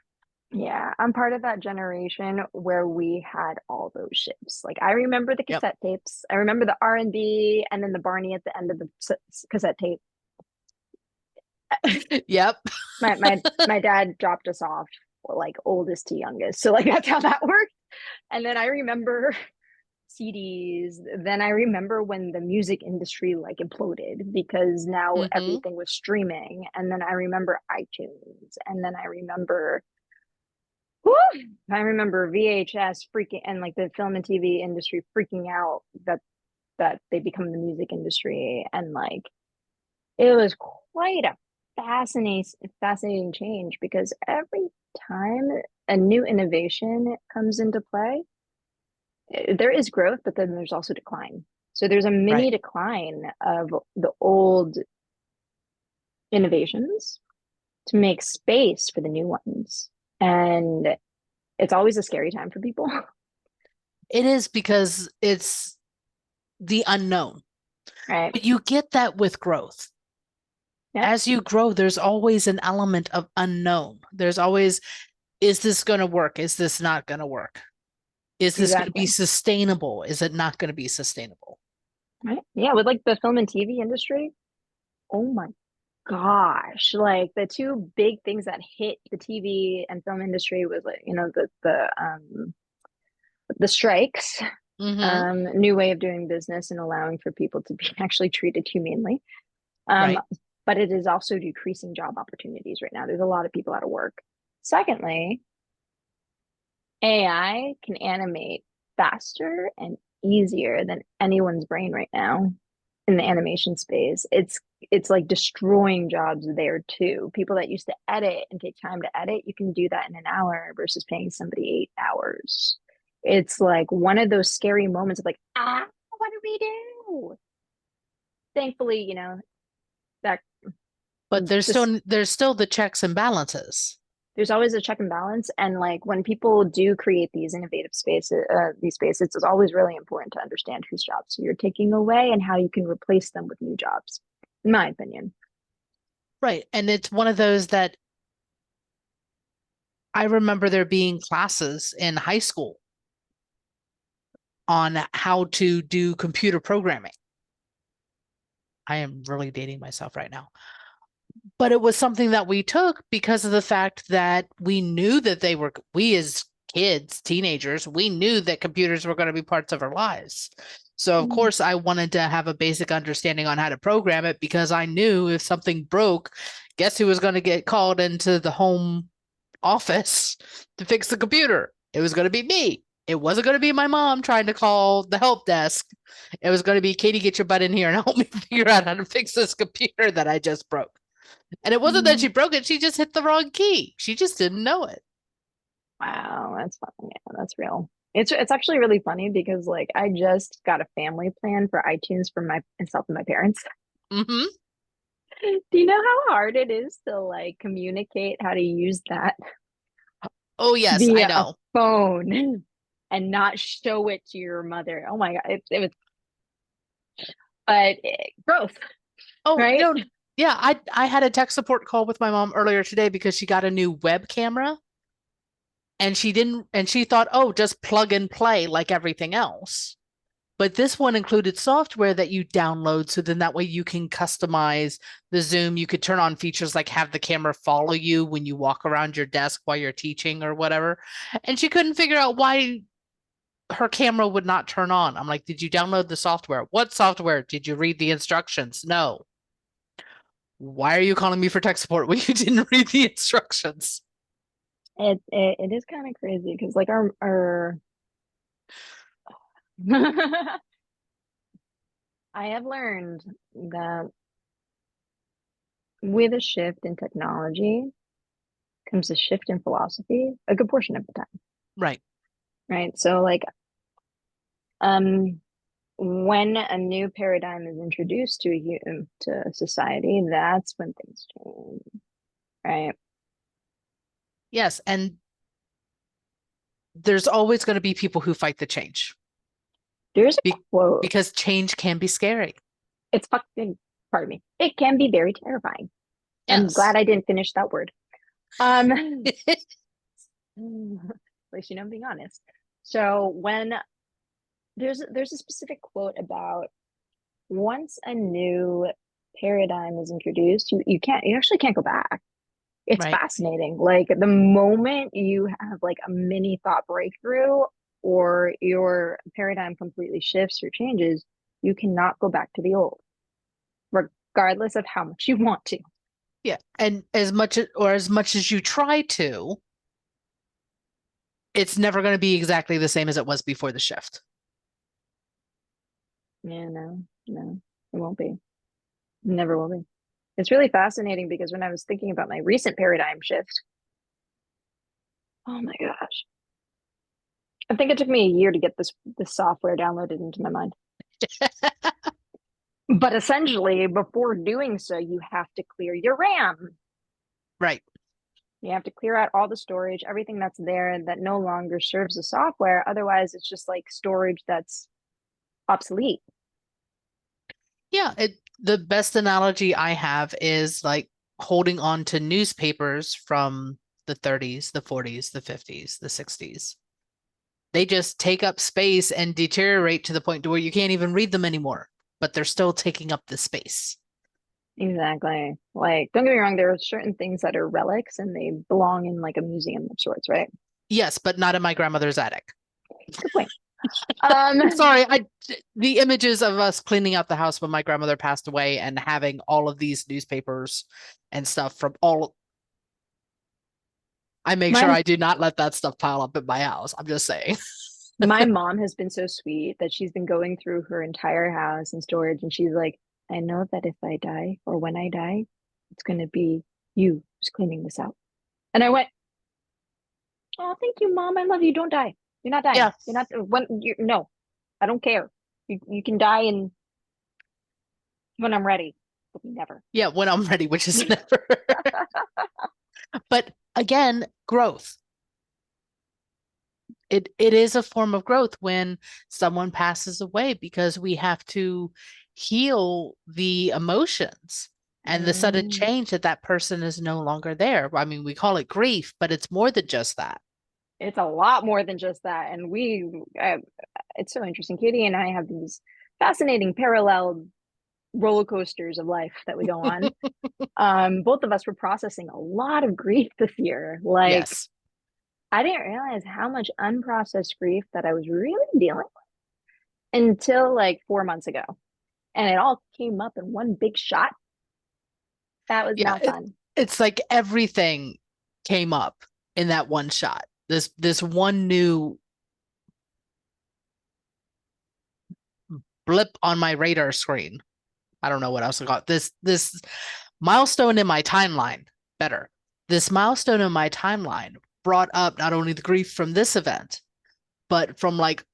[SPEAKER 2] Yeah, I'm part of that generation where we had all those ships. Like I remember the
[SPEAKER 3] Yep.
[SPEAKER 2] cassette tapes. I remember the R&B and then the Barney at the end of the cassette tape.
[SPEAKER 3] Yep.
[SPEAKER 2] My dad dropped us off like oldest to youngest. So like that's how that worked. And then I remember CDs. Then I remember when the music industry like imploded because now
[SPEAKER 3] Hmm.
[SPEAKER 2] everything was streaming. And then I remember iTunes. And then I remember VHS freaking and like the film and TV industry freaking out that they become the music industry and like it was quite a fascinating change because every time a new innovation comes into play, there is growth, but then there's also decline. So there's a mini
[SPEAKER 3] Right.
[SPEAKER 2] decline of the old innovations to make space for the new ones. And it's always a scary time for people.
[SPEAKER 3] It is because it's the unknown.
[SPEAKER 2] Right.
[SPEAKER 3] But you get that with growth.
[SPEAKER 2] Yeah,
[SPEAKER 3] As you grow, there's always an element of unknown. There's always, is this going to work? Is this not going to work? Is this going to be
[SPEAKER 2] exactly.
[SPEAKER 3] sustainable? Is it not going to be sustainable?
[SPEAKER 2] Right. Yeah, with like the film and TV industry. Oh my gosh. Like the two big things that hit the TV and film industry was like, the strikes,
[SPEAKER 3] Hmm.
[SPEAKER 2] new way of doing business and allowing for people to be actually treated humanely. Um,
[SPEAKER 3] Right.
[SPEAKER 2] but it is also decreasing job opportunities right now. There's a lot of people out of work. Secondly, AI can animate faster and easier than anyone's brain right now in the animation space. It's like destroying jobs there too. People that used to edit and take time to edit, you can do that in an hour versus paying somebody 8 hours. It's like one of those scary moments of like, what do we do? Thankfully, that
[SPEAKER 3] But
[SPEAKER 2] this
[SPEAKER 3] there's still the checks and balances.
[SPEAKER 2] there's always a check and balance. And like when people do create these innovative spaces, it's always really important to understand whose jobs you're taking away and how you can replace them with new jobs, in my opinion.
[SPEAKER 3] Right. And it's one of those that I remember there being classes in high school on how to do computer programming. I am really dating myself right now. But it was something that we took because of the fact that we as kids, teenagers, we knew that computers were going to be parts of our lives. So, of
[SPEAKER 2] Mm.
[SPEAKER 3] course, I wanted to have a basic understanding on how to program it because I knew if something broke, guess who was going to get called into the home office to fix the computer? It was going to be me. It wasn't going to be my mom trying to call the help desk. It was going to be, Katie, get your butt in here and help me figure out how to fix this computer that I just broke. And it wasn't that she
[SPEAKER 2] Mm.
[SPEAKER 3] broke it, she just hit the wrong key. She just didn't know it.
[SPEAKER 2] Wow, that's funny. Yeah, that's real. It's actually really funny because like I just got a family plan for iTunes for myself and my parents.
[SPEAKER 3] Hmm.
[SPEAKER 2] Do you know how hard it is to like communicate how to use that
[SPEAKER 3] Oh, yes, I
[SPEAKER 2] via a
[SPEAKER 3] know.
[SPEAKER 2] phone and not show it to your mother? Oh my God, it was, but growth,
[SPEAKER 3] Oh,
[SPEAKER 2] right?
[SPEAKER 3] yeah, I had a tech support call with my mom earlier today because she got a new web camera and she thought, oh, just plug and play like everything else. But this one included software that you download. So then that way you can customize the Zoom. You could turn on features like have the camera follow you when you walk around your desk while you're teaching or whatever. And she couldn't figure out why her camera would not turn on. I'm like, did you download the software? What software? Did you read the instructions? No. Why are you calling me for tech support when you didn't read the instructions?
[SPEAKER 2] It is kind of crazy because like our I have learned that with a shift in technology comes a shift in philosophy a good portion of the time,
[SPEAKER 3] Right.
[SPEAKER 2] right? So like um when a new paradigm is introduced to society, that's when things change, right?
[SPEAKER 3] Yes. And there's always going to be people who fight the change
[SPEAKER 2] There's a
[SPEAKER 3] be-
[SPEAKER 2] quote.
[SPEAKER 3] because change can be scary.
[SPEAKER 2] It's fucking, pardon me. It can be very terrifying. I'm
[SPEAKER 3] Yes.
[SPEAKER 2] glad I didn't finish that word. Um, At least you know I'm being honest. So when there's a specific quote about once a new paradigm is introduced, you actually can't go back. It's
[SPEAKER 3] Right.
[SPEAKER 2] fascinating. Like the moment you have like a mini thought breakthrough or your paradigm completely shifts or changes, you cannot go back to the old, regardless of how much you want to.
[SPEAKER 3] Yeah. And as much as you try to, it's never going to be exactly the same as it was before the shift.
[SPEAKER 2] Yeah, no, it won't be. It never will be. It's really fascinating because when I was thinking about my recent paradigm shift, oh my gosh, I think it took me a year to get this software downloaded into my mind. But essentially, before doing so, you have to clear your RAM.
[SPEAKER 3] Right.
[SPEAKER 2] You have to clear out all the storage, everything that's there that no longer serves the software. Otherwise, it's just like storage that's obsolete.
[SPEAKER 3] Yeah. The best analogy I have is like holding on to newspapers from the 30s, the 40s, the 50s, the 60s. They just take up space and deteriorate to the point to where you can't even read them anymore, but they're still taking up the space.
[SPEAKER 2] Exactly. Like, don't get me wrong, there are certain things that are relics and they belong in like a museum of sorts, right?
[SPEAKER 3] Yes, but not in my grandmother's attic.
[SPEAKER 2] Good point. Um,
[SPEAKER 3] Sorry, the images of us cleaning out the house when my grandmother passed away and having all of these newspapers and stuff from all. I make sure
[SPEAKER 2] my
[SPEAKER 3] I do not let that stuff pile up in my house. I'm just saying.
[SPEAKER 2] my mom has been so sweet that she's been going through her entire house and storage, and she's like, I know that if I die or when I die, it's gonna be you who's cleaning this out. And I went, oh, thank you, Mom. I love you. Don't die. You're not dying.
[SPEAKER 3] Yeah,
[SPEAKER 2] You're not when you no, I don't care. You can die and when I'm ready, but never.
[SPEAKER 3] yeah, when I'm ready, which is never. But again, growth. It is a form of growth when someone passes away because we have to heal the emotions and the sudden
[SPEAKER 2] Mm,
[SPEAKER 3] change that that person is no longer there. I mean, we call it grief, but it's more than just that.
[SPEAKER 2] it's a lot more than just that. And it's so interesting. Katie and I have these fascinating parallel roller coasters of life that we go on. Both of us were processing a lot of grief this year. Like,
[SPEAKER 3] Yes.
[SPEAKER 2] I didn't realize how much unprocessed grief that I was really dealing with until like 4 months ago. And it all came up in one big shot. That was
[SPEAKER 3] Yeah,
[SPEAKER 2] not fun.
[SPEAKER 3] it's like everything came up in that one shot. This one new blip on my radar screen. I don't know what else I got. This milestone in my timeline, better. This milestone in my timeline brought up not only the grief from this event, but from like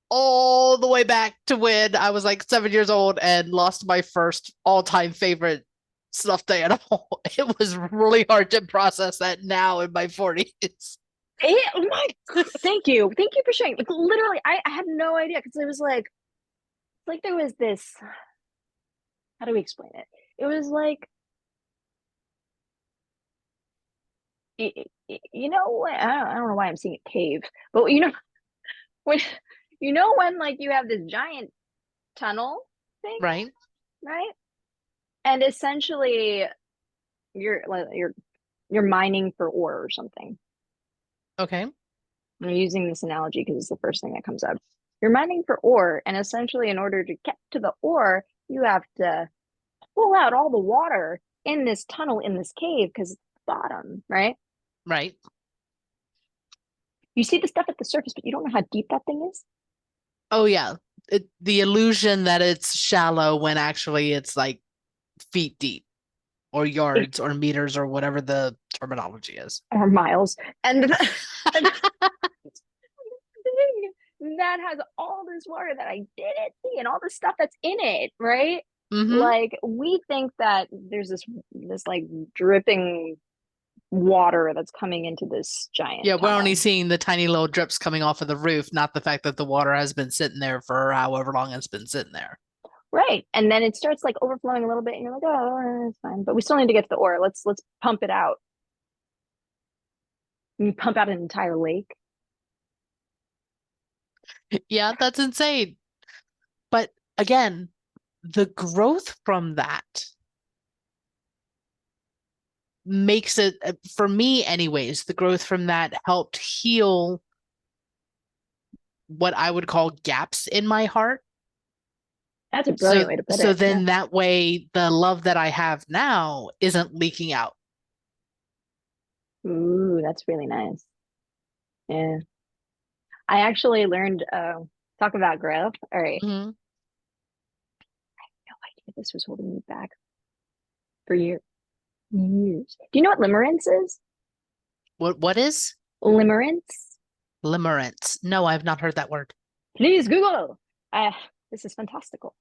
[SPEAKER 3] all the way back to when I was like 7 years old and lost my first all-time favorite stuffed animal. It was really hard to process that now in my 40s.
[SPEAKER 2] Oh my, thank you. Thank you for sharing. Like, literally, I had no idea because it was like there was this, how do we explain it? It was like, you know, I don't know why I'm seeing a cave, but when, when like you have this giant tunnel thing,
[SPEAKER 3] Right?
[SPEAKER 2] right? And essentially you're like you're mining for ore or something.
[SPEAKER 3] Okay.
[SPEAKER 2] I'm using this analogy because it's the first thing that comes up. You're mining for ore, and essentially, in order to get to the ore, you have to pull out all the water in this tunnel in this cave because it's the bottom, right?
[SPEAKER 3] Right.
[SPEAKER 2] You see the stuff at the surface, but you don't know how deep that thing is.
[SPEAKER 3] Oh yeah. The illusion that it's shallow when actually it's like feet deep or
[SPEAKER 2] It,
[SPEAKER 3] yards or meters or whatever the terminology is.
[SPEAKER 2] or miles, and that has all this water that I didn't see and all the stuff that's in it, right?
[SPEAKER 3] Mm-hmm.
[SPEAKER 2] Like we think that there's this like dripping water that's coming into this giant
[SPEAKER 3] Yeah, we're only
[SPEAKER 2] tunnel.
[SPEAKER 3] seeing the tiny little drips coming off of the roof, not the fact that the water has been sitting there for however long it's been sitting there.
[SPEAKER 2] Right. And then it starts like overflowing a little bit and you're like, oh, it's fine. But we still need to get to the ore. Let's pump it out. You pump out an entire lake.
[SPEAKER 3] Yeah, that's insane. But again, the growth from that makes it, for me anyways, the growth from that helped heal what I would call gaps in my heart.
[SPEAKER 2] That's a
[SPEAKER 3] So
[SPEAKER 2] brilliant way to put
[SPEAKER 3] so
[SPEAKER 2] it.
[SPEAKER 3] then that way the love that I have now isn't leaking out.
[SPEAKER 2] Ooh, that's really nice. Yeah. I actually learned talk about growth. All right.
[SPEAKER 3] Mhm.
[SPEAKER 2] No idea this was holding me back for years. Years. Do you know what limerence is?
[SPEAKER 3] What is
[SPEAKER 2] Limerence?
[SPEAKER 3] limerence? No, I've not heard that word.
[SPEAKER 2] Please Google. Uh, this is fantastical.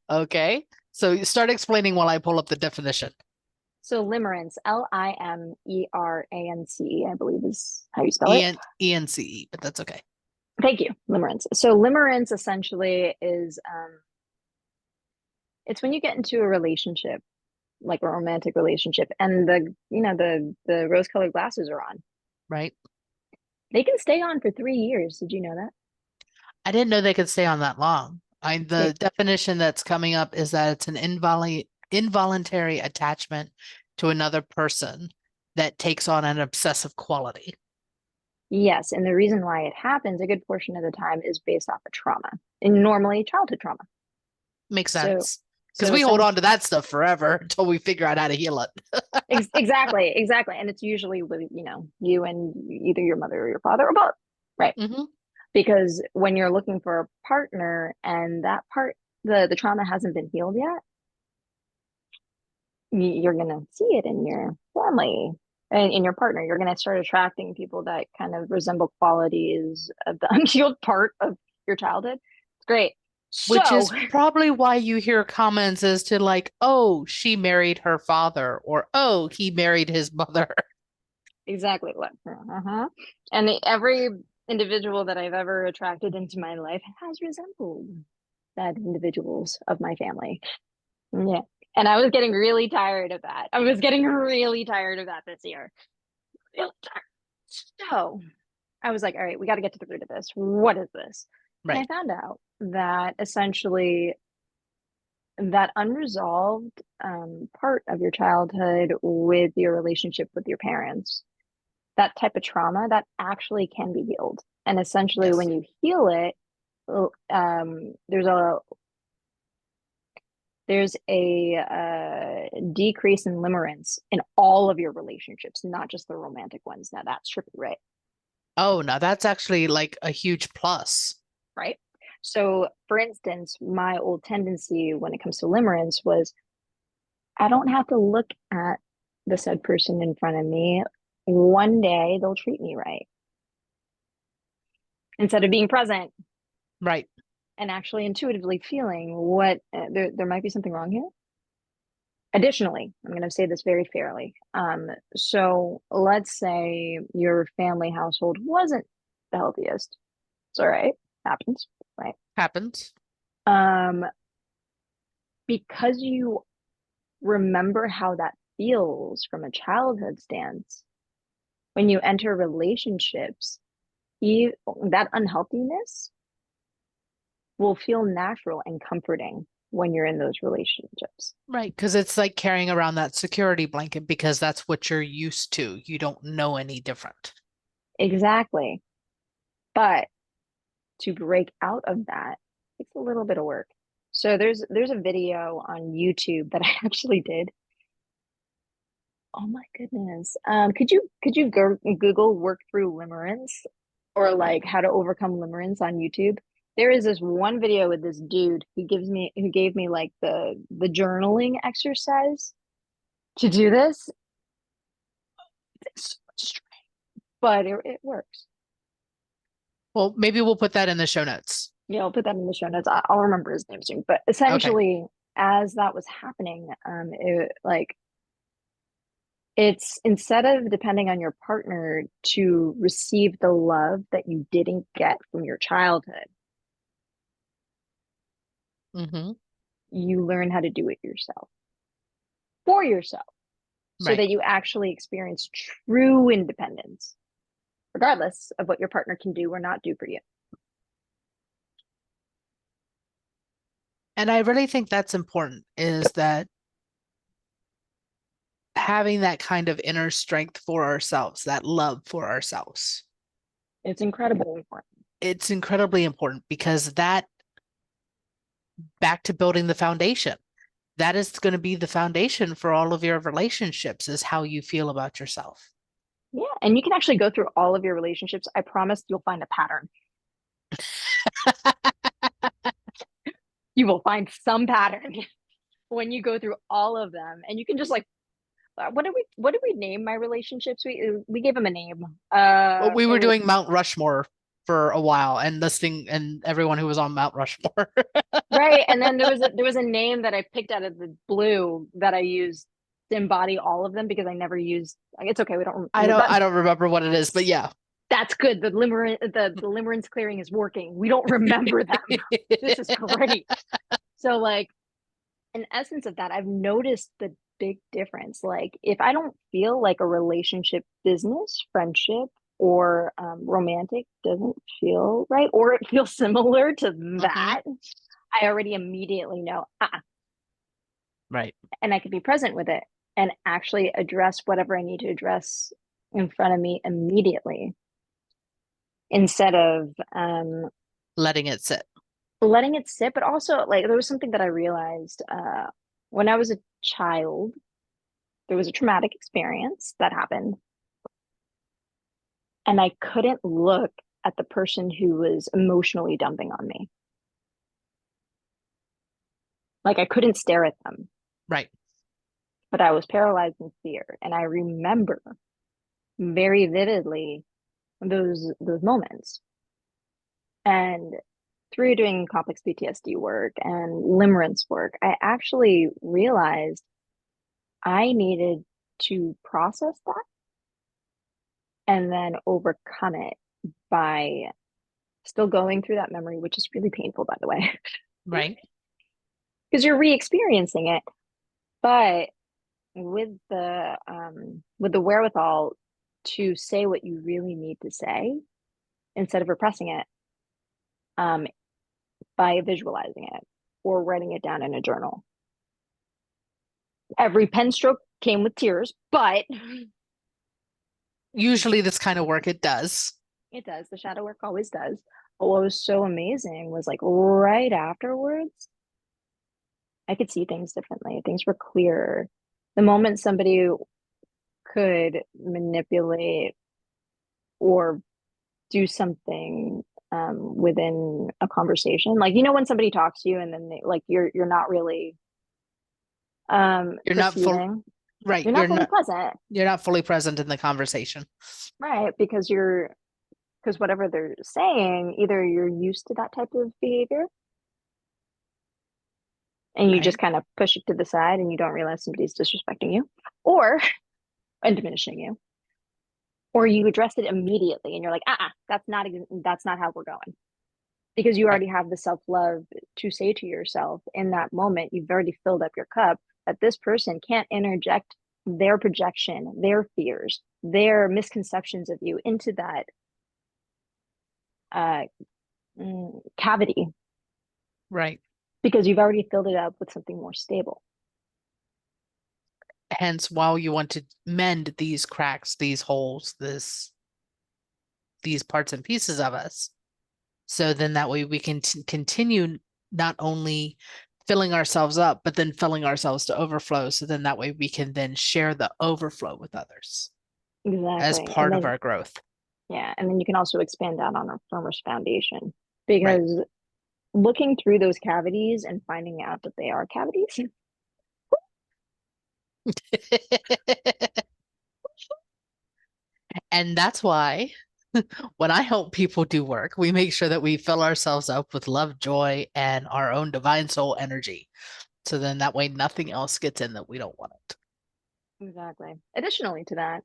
[SPEAKER 3] Okay. So you start explaining while I pull up the definition.
[SPEAKER 2] So limerence, Limerance, I believe is how you spell it.
[SPEAKER 3] ENCE, but that's okay.
[SPEAKER 2] Thank you, limerence. So limerence essentially is it's when you get into a relationship, like a romantic relationship, and the rose-colored glasses are on.
[SPEAKER 3] Right?
[SPEAKER 2] They can stay on for 3 years. Did you know that?
[SPEAKER 3] I didn't know they could stay on that long.
[SPEAKER 2] Yeah.
[SPEAKER 3] The definition that's coming up is that it's an involuntary attachment to another person that takes on an obsessive quality.
[SPEAKER 2] Yes, and the reason why it happens a good portion of the time is based off of trauma, and normally childhood trauma.
[SPEAKER 3] Makes
[SPEAKER 2] So,
[SPEAKER 3] sense. Because
[SPEAKER 2] so
[SPEAKER 3] we hold on
[SPEAKER 2] essentially,
[SPEAKER 3] to that stuff forever until we figure out how to heal it.
[SPEAKER 2] exactly, and it's usually with you and either your mother or your father or both, right?
[SPEAKER 3] Hmm.
[SPEAKER 2] Because when you're looking for a partner and that part, the trauma hasn't been healed yet, you're gonna see it in your family and in your partner. You're gonna start attracting people that kind of resemble qualities of the unhealed part of your childhood. It's great.
[SPEAKER 3] Which
[SPEAKER 2] So
[SPEAKER 3] is probably why you hear comments as to like, oh, she married her father, or oh, he married his mother.
[SPEAKER 2] exactly what. And every individual that I've ever attracted into my life has resembled that individuals of my family. Yeah. And I was getting really tired of that. I was getting really tired of that this year. Really tired. So I was like, all right, we got to get to the root of this. What is this? And I
[SPEAKER 3] Right.
[SPEAKER 2] found out that essentially that unresolved part of your childhood with your relationship with your parents, that type of trauma, that actually can be healed. And essentially,
[SPEAKER 3] Yes.
[SPEAKER 2] when you heal it, there's a decrease in limerence in all of your relationships, not just the romantic ones. Now that's trippy, right?
[SPEAKER 3] Oh, now that's actually like a huge plus.
[SPEAKER 2] Right. So, for instance, my old tendency when it comes to limerence was I don't have to look at the said person in front of me. One day they'll treat me right instead of being present
[SPEAKER 3] Right.
[SPEAKER 2] and actually intuitively feeling what there might be something wrong here. Additionally, I'm going to say this very fairly. So let's say your family household wasn't the healthiest. It's all right, happens, right?
[SPEAKER 3] Happens.
[SPEAKER 2] Um, because you remember how that feels from a childhood stance, when you enter relationships, that unhealthiness will feel natural and comforting when you're in those relationships.
[SPEAKER 3] Right. Because it's like carrying around that security blanket because that's what you're used to. You don't know any different.
[SPEAKER 2] Exactly. But to break out of that, it's a little bit of work. So there's a video on YouTube that I actually did. Oh my goodness. Could you Google work through limerence or like how to overcome limerence on YouTube? There is this one video with this dude who gave me like the journaling exercise to do this. It's so strange, but it works.
[SPEAKER 3] Well, maybe we'll put that in the show notes.
[SPEAKER 2] Yeah, I'll put that in the show notes. I'll remember his name soon. But
[SPEAKER 3] Okay.
[SPEAKER 2] essentially, as that was happening, it's instead of depending on your partner to receive the love that you didn't get from your childhood,
[SPEAKER 3] Hmm.
[SPEAKER 2] you learn how to do it yourself for yourself. so
[SPEAKER 3] Right.
[SPEAKER 2] that you actually experience true independence, regardless of what your partner can do or not do for you.
[SPEAKER 3] And I really think that's important, is that having that kind of inner strength for ourselves, that love for ourselves.
[SPEAKER 2] It's incredibly important.
[SPEAKER 3] It's incredibly important, because that, back to building the foundation, that is going to be the foundation for all of your relationships, is how you feel about yourself.
[SPEAKER 2] Yeah. And you can actually go through all of your relationships. I promise you'll find a pattern. You will find some pattern when you go through all of them. And you can just like, what did we name my relationships? We gave them a name.
[SPEAKER 3] Well, we
[SPEAKER 2] It
[SPEAKER 3] were
[SPEAKER 2] was
[SPEAKER 3] doing Mount Rushmore for a while, and listening, and everyone who was on Mount Rushmore.
[SPEAKER 2] right. And then there was a name that I picked out of the blue that I used to embody all of them, because I never used, it's okay. We don't,
[SPEAKER 3] I don't remember what it is, but yeah.
[SPEAKER 2] that's good. The limerence clearing is working. We don't remember them. This is great. So like, in essence of that, I've noticed the big difference. Like if I don't feel like a relationship, business, friendship, or romantic doesn't feel right, or it feels similar to that, I already immediately know,
[SPEAKER 3] Right.
[SPEAKER 2] and I can be present with it and actually address whatever I need to address in front of me immediately, instead of
[SPEAKER 3] Letting it sit.
[SPEAKER 2] letting it sit. But also, like, there was something that I realized when I was a child. There was a traumatic experience that happened, and I couldn't look at the person who was emotionally dumping on me. Like I couldn't stare at them,
[SPEAKER 3] Right.
[SPEAKER 2] but I was paralyzed in fear. And I remember very vividly those moments. And through doing complex PTSD work and limerence work, I actually realized I needed to process that and then overcome it by still going through that memory, which is really painful, by the way,
[SPEAKER 3] Right.
[SPEAKER 2] because you're re-experiencing it, but with the wherewithal to say what you really need to say instead of repressing it, by visualizing it or writing it down in a journal. Every pen stroke came with tears, but
[SPEAKER 3] Usually this kind of work, it does.
[SPEAKER 2] it does. The shadow work always does. But what was so amazing was like right afterwards, I could see things differently. Things were clearer. The moment somebody could manipulate or do something within a conversation, like when somebody talks to you and then like you're not really
[SPEAKER 3] You're not full,
[SPEAKER 2] perceiving,
[SPEAKER 3] right.
[SPEAKER 2] you're not fully present,
[SPEAKER 3] You're not fully present in the conversation.
[SPEAKER 2] right? Because whatever they're saying, either you're used to that type of behavior and you
[SPEAKER 3] Right.
[SPEAKER 2] just kind of push it to the side and you don't realize somebody's disrespecting you or and diminishing you, or you address it immediately and you're like, that's not how we're going, because you
[SPEAKER 3] Right.
[SPEAKER 2] already have the self-love to say to yourself in that moment, you've already filled up your cup, that this person can't interject their projection, their fears, their misconceptions of you into that cavity,
[SPEAKER 3] Right.
[SPEAKER 2] because you've already filled it up with something more stable.
[SPEAKER 3] Hence, while you want to mend these cracks, these holes, these parts and pieces of us, so then that way we can continue not only filling ourselves up, but then filling ourselves to overflow. So then that way we can then share the overflow with others as
[SPEAKER 2] Exactly.
[SPEAKER 3] part of our growth.
[SPEAKER 2] Yeah, and then you can also expand out on a firmer foundation,
[SPEAKER 3] Right.
[SPEAKER 2] because looking through those cavities and finding out that they are cavities.
[SPEAKER 3] And that's why when I help people do work, we make sure that we fill ourselves up with love, joy, and our own divine soul energy. So then that way nothing else gets in that we don't want it.
[SPEAKER 2] Exactly. Additionally to that,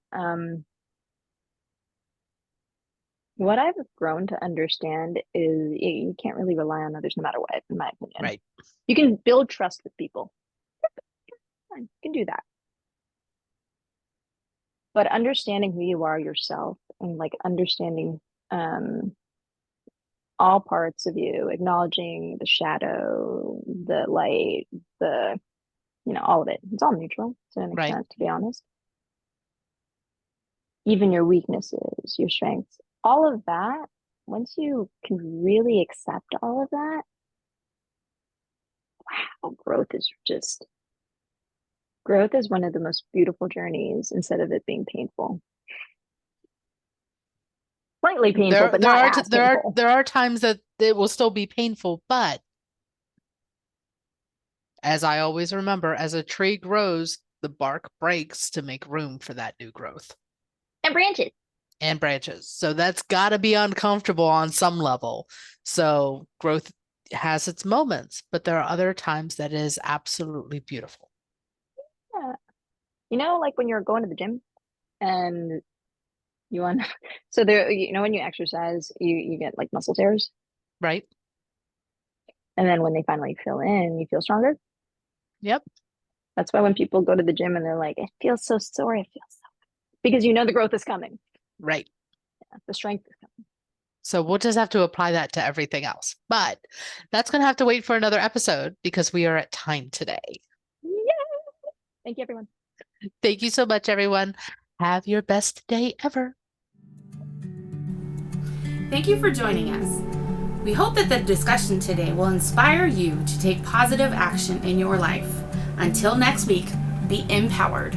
[SPEAKER 2] what I've grown to understand is you can't really rely on others no matter what, in my opinion.
[SPEAKER 3] Right.
[SPEAKER 2] You can build trust with people. Fine, you can do that. But understanding who you are yourself and like understanding all parts of you, acknowledging the shadow, the light, the, all of it. It's all neutral to an
[SPEAKER 3] Right.
[SPEAKER 2] extent, to be honest. Even your weaknesses, your strengths, all of that, once you can really accept all of that, wow, growth is one of the most beautiful journeys instead of it being painful. Slightly painful, but not as painful.
[SPEAKER 3] There are times that it will still be painful, but as I always remember, as a tree grows, the bark breaks to make room for that new growth.
[SPEAKER 2] And
[SPEAKER 3] branches. So that's got to be uncomfortable on some level. So growth has its moments, but there are other times that is absolutely beautiful.
[SPEAKER 2] Yeah. Like when you're going to the gym and you want so there, when you exercise, you get like muscle tears.
[SPEAKER 3] Right.
[SPEAKER 2] And then when they finally fill in, you feel stronger.
[SPEAKER 3] Yep.
[SPEAKER 2] That's why when people go to the gym and they're like, it feels so sore, it feels so good. Because the growth is coming.
[SPEAKER 3] Right.
[SPEAKER 2] Yeah, the strength is coming.
[SPEAKER 3] So we'll just have to apply that to everything else. But that's going to have to wait for another episode because we are at time today.
[SPEAKER 2] Yay! Thank you, everyone.
[SPEAKER 3] Thank you so much, everyone. Have your best day ever.
[SPEAKER 1] Thank you for joining us. We hope that the discussion today will inspire you to take positive action in your life. Until next week, be empowered.